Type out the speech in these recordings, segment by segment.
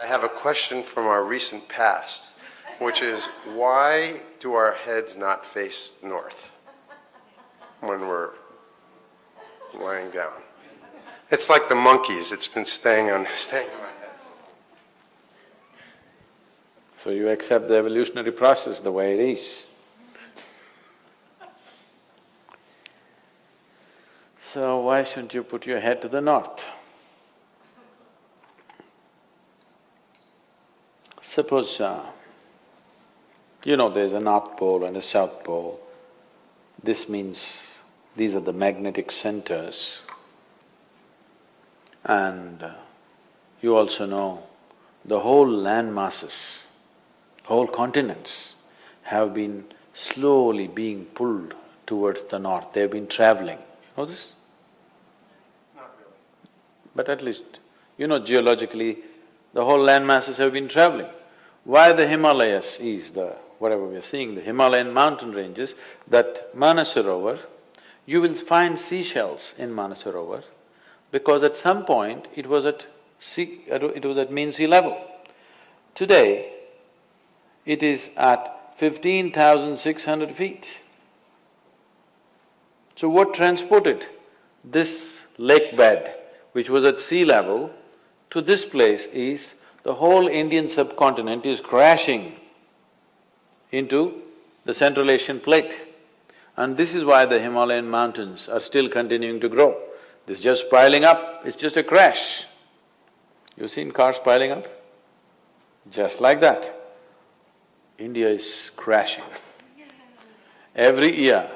have a question from our recent past, which is, why do our heads not face north when we're lying down? It's like the monkeys, it's been staying on my heads. So you accept the evolutionary process the way it is. So why shouldn't you put your head to the north? Suppose, there's a North Pole and a South Pole. This means these are the magnetic centers. And you also know the whole land masses, whole continents have been slowly being pulled towards the north. They've been traveling. You know this? Not really. But at least, geologically, the whole land masses have been traveling. Why the Himalayas is whatever we are seeing, the Himalayan mountain ranges, that Manasarovar, you will find seashells in Manasarovar because at some point it was at mean sea level. Today, it is at 15,600 feet. So what transported this lake bed, which was at sea level, to this place is the whole Indian subcontinent is crashing into the Central Asian plate. And this is why the Himalayan mountains are still continuing to grow. This is just piling up, it's just a crash. You've seen cars piling up? Just like that. India is crashing. Every year,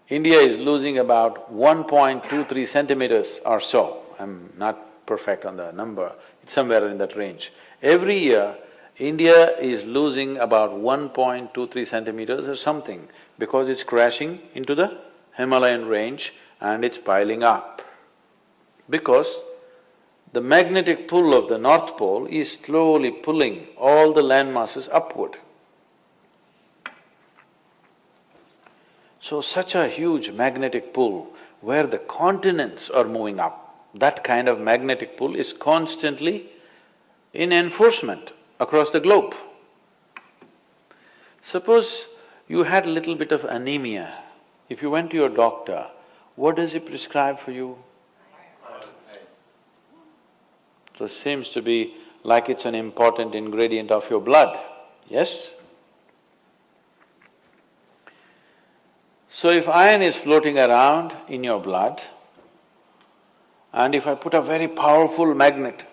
India is losing about 1.23 centimeters or so. I'm not perfect on the number, it's somewhere in that range. Every year, India is losing about 1.23 centimeters or something because it's crashing into the Himalayan range and it's piling up. Because the magnetic pull of the North Pole is slowly pulling all the land masses upward. So such a huge magnetic pull where the continents are moving up, that kind of magnetic pull is constantly in enforcement across the globe. Suppose you had a little bit of anemia. If you went to your doctor, what does he prescribe for you? So it seems to be like it's an important ingredient of your blood, yes? So if iron is floating around in your blood, and if I put a very powerful magnet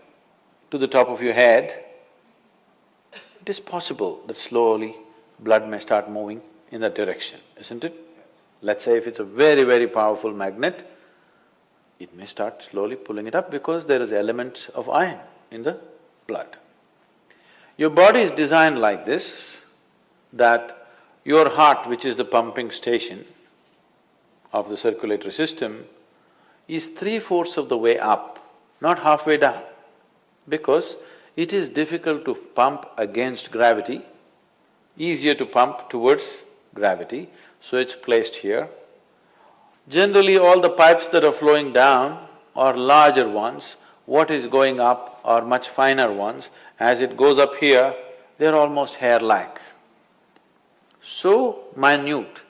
to the top of your head, it is possible that slowly blood may start moving in that direction, isn't it? Let's say if it's a very, very powerful magnet, it may start slowly pulling it up because there is elements of iron in the blood. Your body is designed like this, that your heart, which is the pumping station of the circulatory system, is 3/4 of the way up, not halfway down, because it is difficult to pump against gravity, easier to pump towards gravity, so it's placed here. Generally, all the pipes that are flowing down are larger ones, what is going up are much finer ones. As it goes up here, they're almost hair-like. So minute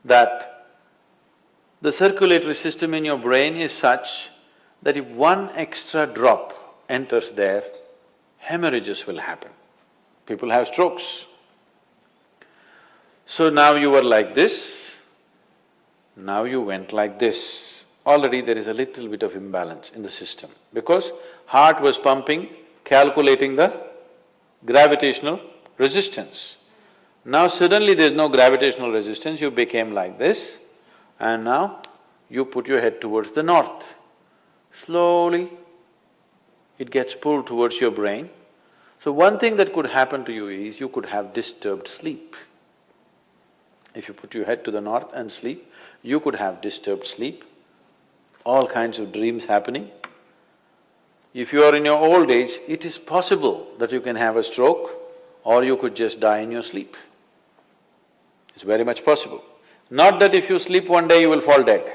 that the circulatory system in your brain is such that if one extra drop enters there, hemorrhages will happen. People have strokes. So now you were like this, now you went like this. Already there is a little bit of imbalance in the system because heart was pumping, calculating the gravitational resistance. Now suddenly there's no gravitational resistance, you became like this, and now you put your head towards the north. Slowly, it gets pulled towards your brain. So one thing that could happen to you is you could have disturbed sleep. If you put your head to the north and sleep, you could have disturbed sleep, all kinds of dreams happening. If you are in your old age, it is possible that you can have a stroke or you could just die in your sleep. It's very much possible. Not that if you sleep one day you will fall dead.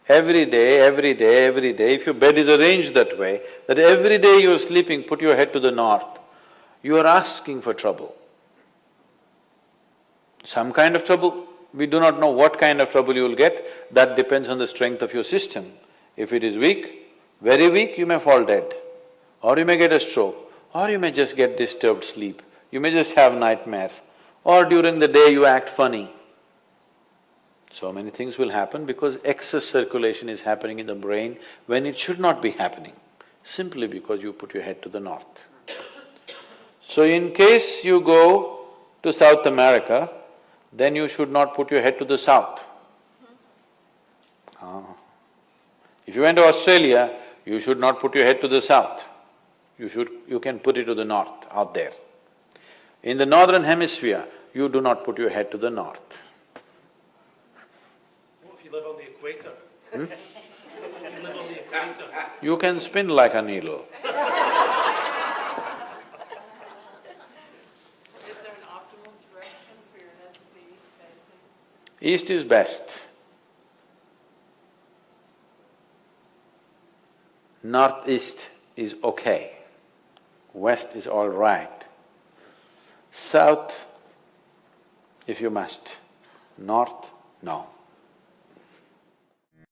Every day, every day, every day, if your bed is arranged that way, that every day you're sleeping, put your head to the north, you are asking for trouble. Some kind of trouble, we do not know what kind of trouble you will get, that depends on the strength of your system. If it is weak, very weak, you may fall dead, or you may get a stroke, or you may just get disturbed sleep, you may just have nightmares, or during the day you act funny. So many things will happen because excess circulation is happening in the brain when it should not be happening, simply because you put your head to the north. So in case you go to South America, then you should not put your head to the south. If you went to Australia, you should not put your head to the south. You can put it to the north, out there. In the northern hemisphere, you do not put your head to the north. What if you live on the equator? If you live on the equator? You can spin like a needle. Is there an optimal direction for your head to be facing? East is best. Northeast is okay. West is all right. South, if you must. North, no.